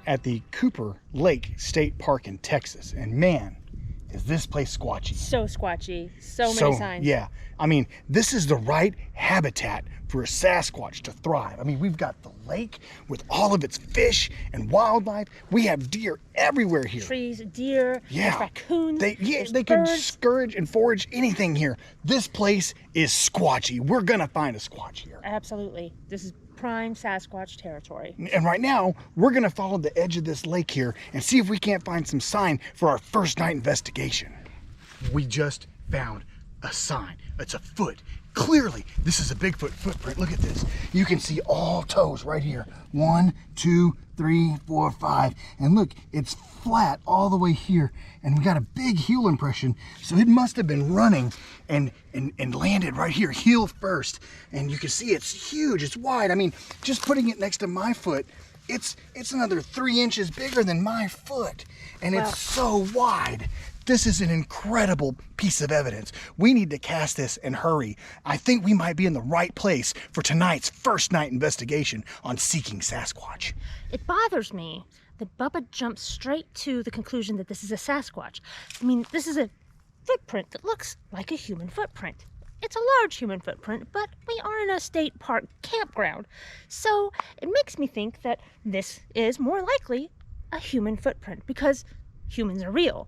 at the Cooper Lake State Park in Texas, and man, is this place squatchy. So squatchy, so many signs. Yeah, I mean, this is the right habitat for a Sasquatch to thrive. I mean, we've got the lake with all of its fish and wildlife. We have deer everywhere here. Trees, deer, there's raccoons, they there's can birds. scourge and forage anything here. This place is squatchy. We're gonna find a squatch here. Absolutely. This is prime Sasquatch territory. And right now, we're gonna follow the edge of this lake here and see if we can't find some sign for our first night investigation. We just found a sign. It's a foot. Clearly, this is a Bigfoot footprint. Look at this. You can see all toes right here. 1, 2, 3, 4, 5. And look, it's flat all the way here. And we got a big heel impression. So it must have been running and landed right here, heel first. And you can see it's huge, it's wide. I mean, just putting it next to my foot, it's another 3 inches bigger than my foot. And Wow. it's so wide. This is an incredible piece of evidence. We need to cast this and hurry. I think we might be in the right place for tonight's first night investigation on Seeking Sasquatch. It bothers me that Bubba jumps straight to the conclusion that this is a Sasquatch. I mean, this is a footprint that looks like a human footprint. It's a large human footprint, but we are in a state park campground. So it makes me think that this is more likely a human footprint because humans are real.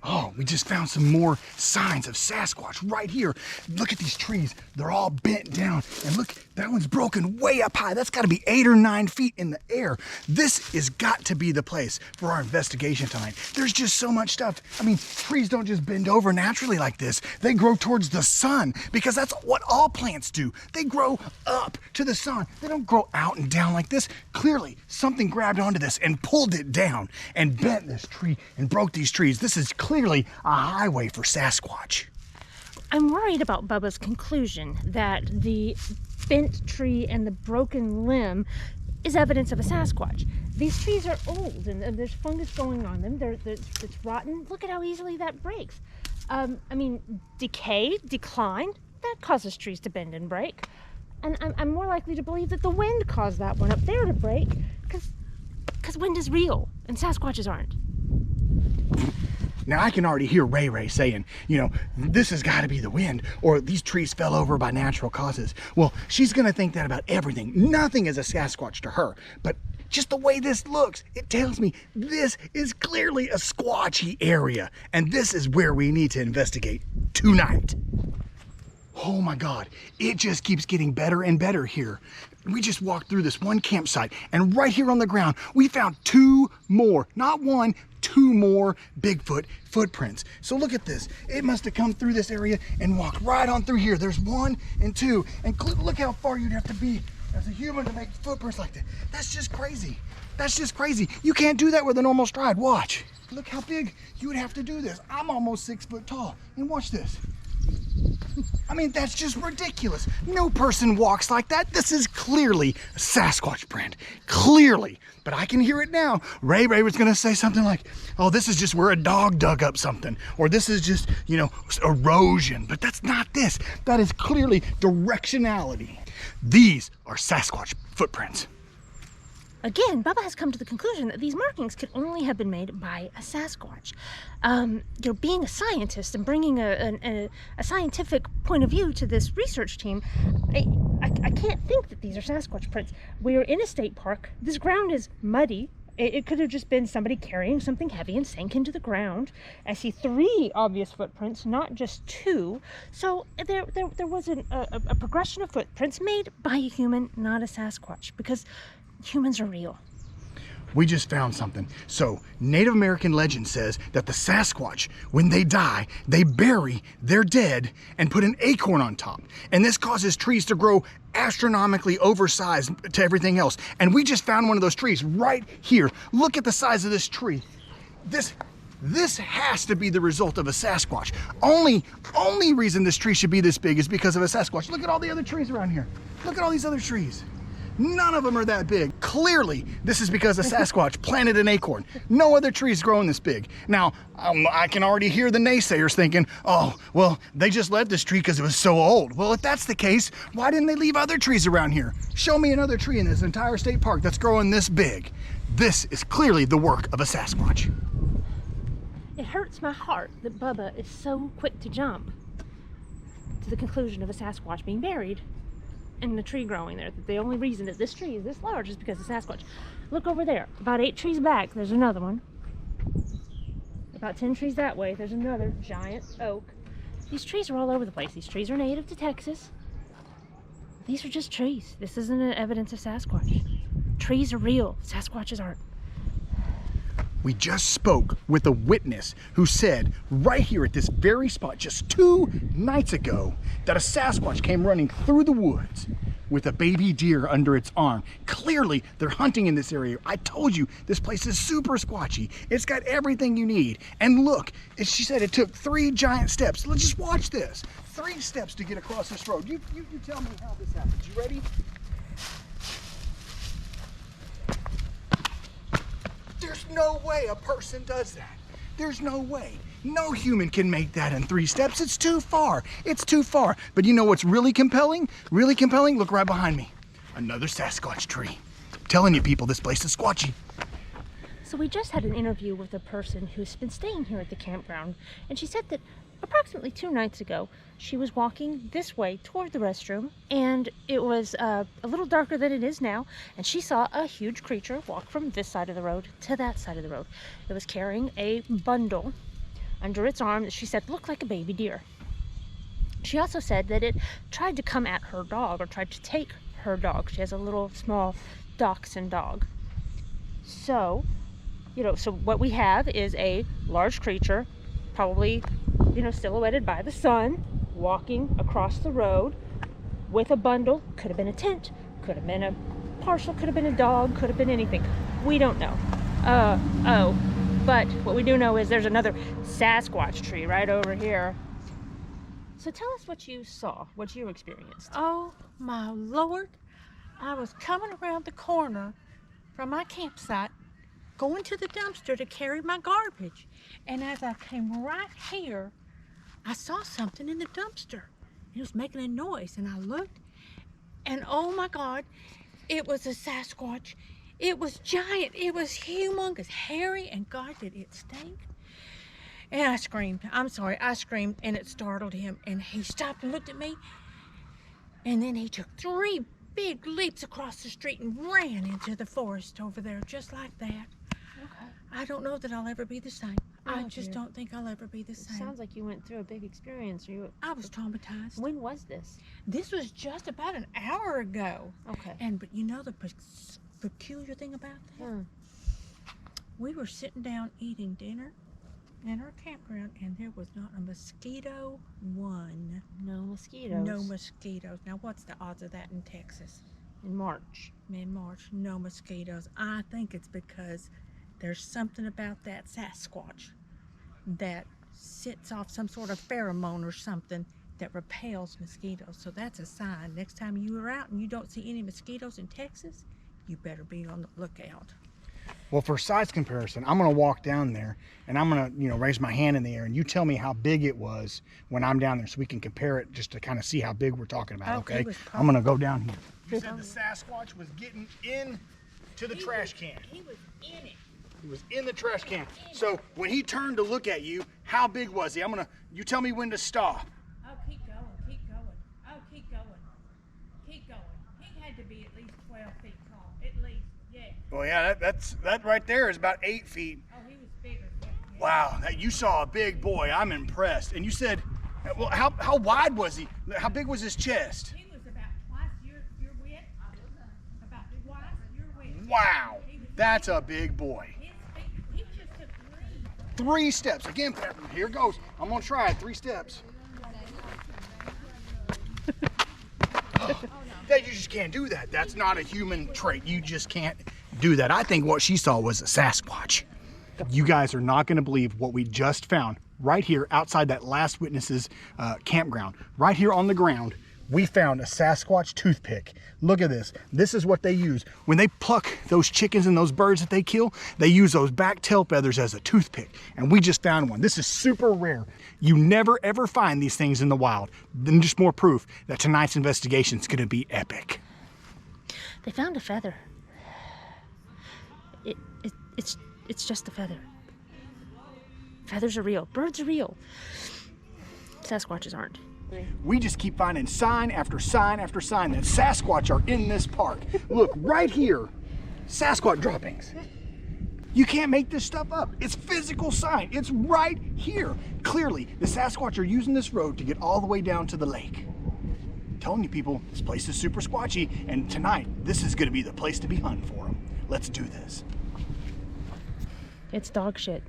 Oh, we just found some more signs of Sasquatch right here. Look at these trees. They're all bent down. And look, that one's broken way up high. That's got to be 8 or 9 feet in the air. This has got to be the place for our investigation tonight. There's just so much stuff. I mean, trees don't just bend over naturally like this. They grow towards the sun because that's what all plants do. They grow up to the sun. They don't grow out and down like this. Clearly, something grabbed onto this and pulled it down and bent this tree and broke these trees. This is clearly a highway for Sasquatch. I'm worried about Bubba's conclusion that the bent tree and the broken limb is evidence of a Sasquatch. These trees are old and there's fungus going on them. It's rotten. Look at how easily that breaks. I mean, decay, decline, that causes trees to bend and break. And I'm more likely to believe that the wind caused that one up there to break because wind is real and Sasquatches aren't. Now I can already hear Ray Ray saying, you know, this has got to be the wind or these trees fell over by natural causes. Well, she's going to think that about everything. Nothing is a Sasquatch to her, but just the way this looks, it tells me this is clearly a squatchy area and this is where we need to investigate tonight. Oh my God, it just keeps getting better and better here. We just walked through this one campsite and right here on the ground, we found 2 more, not 1, 2 more Bigfoot footprints. So look at this. It must have come through this area and walked right on through here. There's 1 and 2. And look how far you'd have to be as a human to make footprints like that. That's just crazy. That's just crazy. You can't do that with a normal stride. Watch. Look how big you would have to do this. I'm almost 6 foot tall. And watch this. I mean, that's just ridiculous. No person walks like that. This is clearly a Sasquatch print. Clearly. But I can hear it now. Ray Ray was going to say something like, oh, this is just where a dog dug up something. Or this is just, you know, erosion. But that's not this. That is clearly directionality. These are Sasquatch footprints. Again, Bubba has come to the conclusion that these markings could only have been made by a Sasquatch. You know, being a scientist and bringing a scientific point of view to this research team, I can't think that these are Sasquatch prints. We are in a state park. This ground is muddy. It could have just been somebody carrying something heavy and sank into the ground. I see 3 obvious footprints, not just 2. So there was a progression of footprints made by a human, not a Sasquatch, because humans are real. We just found something. So Native American legend says that the Sasquatch, when they die, they bury their dead and put an acorn on top. And this causes trees to grow astronomically oversized to everything else. And we just found one of those trees right here. Look at the size of this tree. This has to be the result of a Sasquatch. Only reason this tree should be this big is because of a Sasquatch. Look at all the other trees around here. Look at all these other trees. None of them are that big. Clearly, this is because a Sasquatch planted an acorn. No other trees growing this big. Now, I can already hear the naysayers thinking, oh, well, they just left this tree because it was so old. Well, if that's the case, why didn't they leave other trees around here? Show me another tree in this entire state park that's growing this big. This is clearly the work of a Sasquatch. It hurts my heart that Bubba is so quick to jump to the conclusion of a Sasquatch being buried and the tree growing there. That the only reason that this tree is this large is because of Sasquatch. Look over there, about 8 trees back, there's another one. About 10 trees that way, there's another giant oak. These trees are all over the place. These trees are native to Texas. These are just trees. This isn't evidence of Sasquatch. Trees are real, Sasquatches aren't. We just spoke with a witness who said right here at this very spot just 2 nights ago that a Sasquatch came running through the woods with a baby deer under its arm. Clearly, they're hunting in this area. I told you, this place is super squatchy. It's got everything you need. And look, she said it took 3 giant steps. Let's just watch this. 3 steps to get across this road. You tell me how this happens. You ready? There's no way a person does that. There's no way. No human can make that in 3 steps. It's too far. It's too far. But you know what's really compelling? Really compelling? Look right behind me. Another Sasquatch tree. I'm telling you people, this place is squatchy. So we just had an interview with a person who's been staying here at the campground, and she said that approximately 2 nights ago, she was walking this way toward the restroom, and it was a little darker than it is now, and she saw a huge creature walk from this side of the road to that side of the road. It was carrying a bundle under its arm that she said looked like a baby deer. She also said that it tried to come at her dog, or tried to take her dog. She has a little small dachshund dog. So, so what we have is a large creature, probably, silhouetted by the sun, walking across the road with a bundle. Could have been a tent, could have been a parcel, could have been a dog, could have been anything. We don't know. But what we do know is there's another Sasquatch tree right over here. So tell us what you saw, what you experienced. Oh my Lord, I was coming around the corner from my campsite, going to the dumpster to carry my garbage. And as I came right here, I saw something in the dumpster. It was making a noise, and I looked, and oh my God, it was a Sasquatch. It was giant, it was humongous, hairy, and God, did it stink. And I screamed. I'm sorry, I screamed, and it startled him, and he stopped and looked at me, and then he took 3 big leaps across the street and ran into the forest over there, just like that. Okay. I don't know that I'll ever be the same. I just don't think I'll ever be the It same. sounds like you went through a big experience. I was traumatized. When was this? This was just about an hour ago. Okay. But you know the peculiar thing about that? We were sitting down eating dinner in our campground, and there was not a mosquito one. No mosquitoes. No mosquitoes. Now, what's the odds of that in Texas? In March. In March, no mosquitoes. I think it's because there's something about that Sasquatch that sets off some sort of pheromone or something that repels mosquitoes. So that's a sign. Next time you are out and you don't see any mosquitoes in Texas, you better be on the lookout. Well, for size comparison, I'm gonna walk down there and I'm gonna, raise my hand in the air, and you tell me how big it was when I'm down there, so we can compare it just to kind of see how big we're talking about. Okay? I'm gonna go down here. You said the Sasquatch was getting in to the trash can. He was in it. He was in the trash can. So when he turned to look at you, how big was he? You tell me when to stop. Oh, keep going, keep going. Oh, keep going. Keep going. He had to be at least 12 feet tall, at least, yeah. Well, yeah, that right there is about 8 feet. Oh, he was bigger. Yeah. Wow, you saw a big boy. I'm impressed. And you said, well, how wide was he? How big was his chest? He was about twice your width. About twice your width. Wow, that's a big boy. He just took 3. 3 steps. Again, here goes. I'm gonna try it. 3 steps. That you just can't do that. That's not a human trait. You just can't do that. I think what she saw was a Sasquatch. You guys are not going to believe what we just found right here outside that last witness's campground. Right here on the ground, we found a Sasquatch toothpick. Look at this. This is what they use. When they pluck those chickens and those birds that they kill, they use those back tail feathers as a toothpick. And we just found one. This is super rare. You never ever find these things in the wild. Then just more proof that tonight's investigation is gonna be epic. They found a feather. It's just a feather. Feathers are real. Birds are real. Sasquatches aren't. We just keep finding sign after sign after sign that Sasquatch are in this park. Look, right here, Sasquatch droppings. You can't make this stuff up. It's physical sign. It's right here. Clearly, the Sasquatch are using this road to get all the way down to the lake. I'm telling you people, this place is super squatchy, and tonight, this is gonna be the place to be hunting for them. Let's do this. It's dog shit.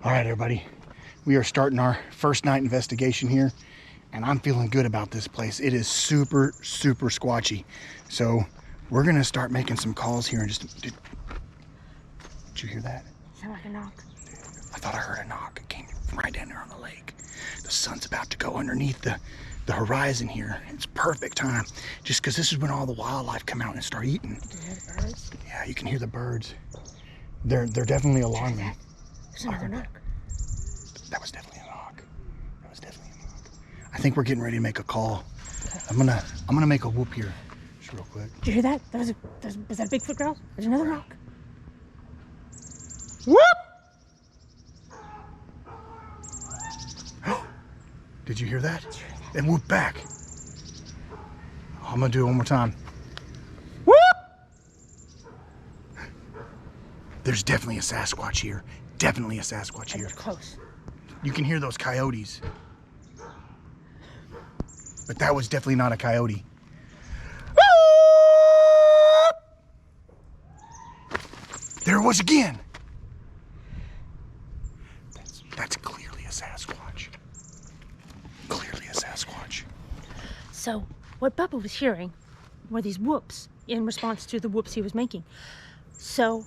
All right, everybody, we are starting our first night investigation here, and I'm feeling good about this place. It is super, super squatchy. So we're gonna start making some calls here and just, did you hear that? Sound like a knock. I thought I heard a knock. It came from right down there on the lake. The sun's about to go underneath the horizon here. It's perfect time, just because this is when all the wildlife come out and start eating. You can hear the birds. Yeah, you can hear the birds. They're definitely alarming. There's another knock. That was definitely a knock. That was definitely a knock. I think we're getting ready to make a call. Okay. I'm gonna make a whoop here, just real quick. Did you hear that? Was that a Bigfoot growl? There's another knock. Whoop! Did you hear that? It whooped back. I'm gonna do it one more time. Whoop! There's definitely a Sasquatch here. Definitely a Sasquatch here. They're close. You can hear those coyotes. But that was definitely not a coyote. There it was again. That's clearly a Sasquatch. Clearly a Sasquatch. So, what Bubba was hearing were these whoops in response to the whoops he was making. So,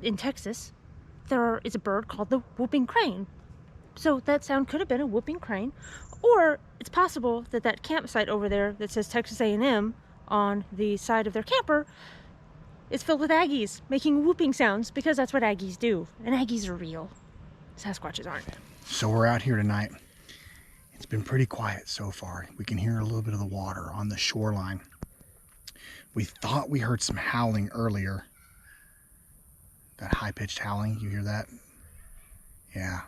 in Texas, there is a bird called the whooping crane. So that sound could have been a whooping crane, or it's possible that that campsite over there that says Texas A&M on the side of their camper is filled with Aggies making whooping sounds, because that's what Aggies do, and Aggies are real. Sasquatches aren't. So we're out here tonight. It's been pretty quiet so far. We can hear a little bit of the water on the shoreline. We thought we heard some howling earlier. That high-pitched howling, you hear that? Yeah.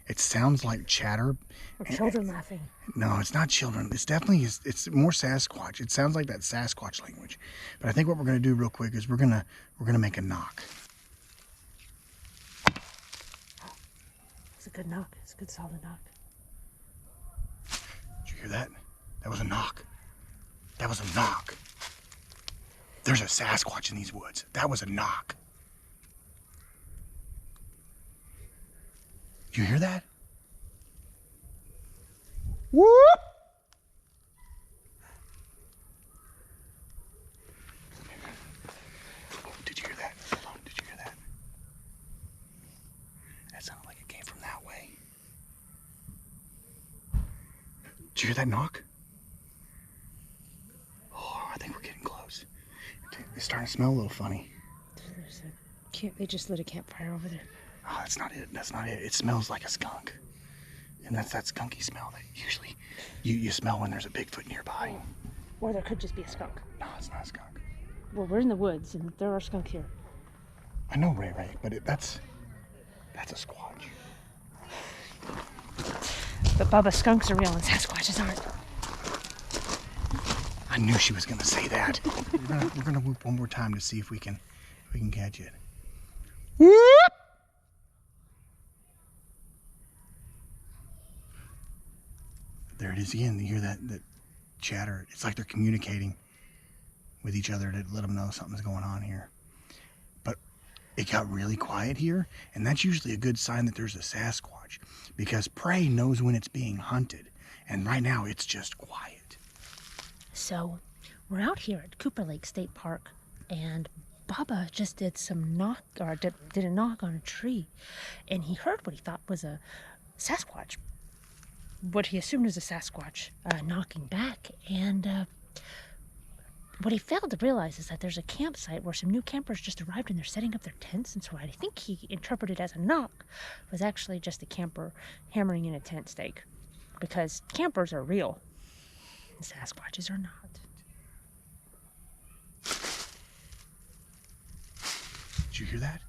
It sounds like chatter. Or children laughing. No, it's not children. It's definitely, it's more Sasquatch. It sounds like that Sasquatch language. But I think what we're gonna do real quick is we're gonna make a knock. It's a good knock. It's a good solid knock. Did you hear that? That was a knock. That was a knock. There's a Sasquatch in these woods. That was a knock. You hear that? Whoop! Did you hear that? Did you hear that? That sounded like it came from that way. Did you hear that knock? Oh, I think we're getting close. It's starting to smell a little funny. They just lit a campfire over there. Oh, that's not it. That's not it. It smells like a skunk. And that's that skunky smell that usually you smell when there's a Bigfoot nearby. Or there could just be a skunk. No, it's not a skunk. Well, we're in the woods, and there are skunks here. I know, Ray, but that's a squatch. But Bubba, skunks are real and Sasquatches aren't. I knew she was gonna say that. we're gonna whoop one more time to see if we can catch it. Whoop! There it is again. You hear that chatter? It's like they're communicating with each other to let them know something's going on here. But it got really quiet here, and that's usually a good sign that there's a Sasquatch, because prey knows when it's being hunted, and right now it's just quiet. So, we're out here at Cooper Lake State Park, and Baba just did a knock on a tree, and he heard what he thought was a Sasquatch. What he assumed was a Sasquatch knocking back, and what he failed to realize is that there's a campsite where some new campers just arrived and they're setting up their tents, and so what I think he interpreted as a knock was actually just a camper hammering in a tent stake, because campers are real and Sasquatches are not. Did you hear that?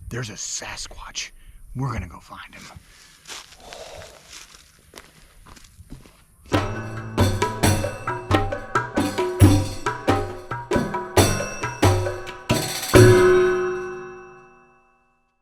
There's a Sasquatch. We're gonna go find him.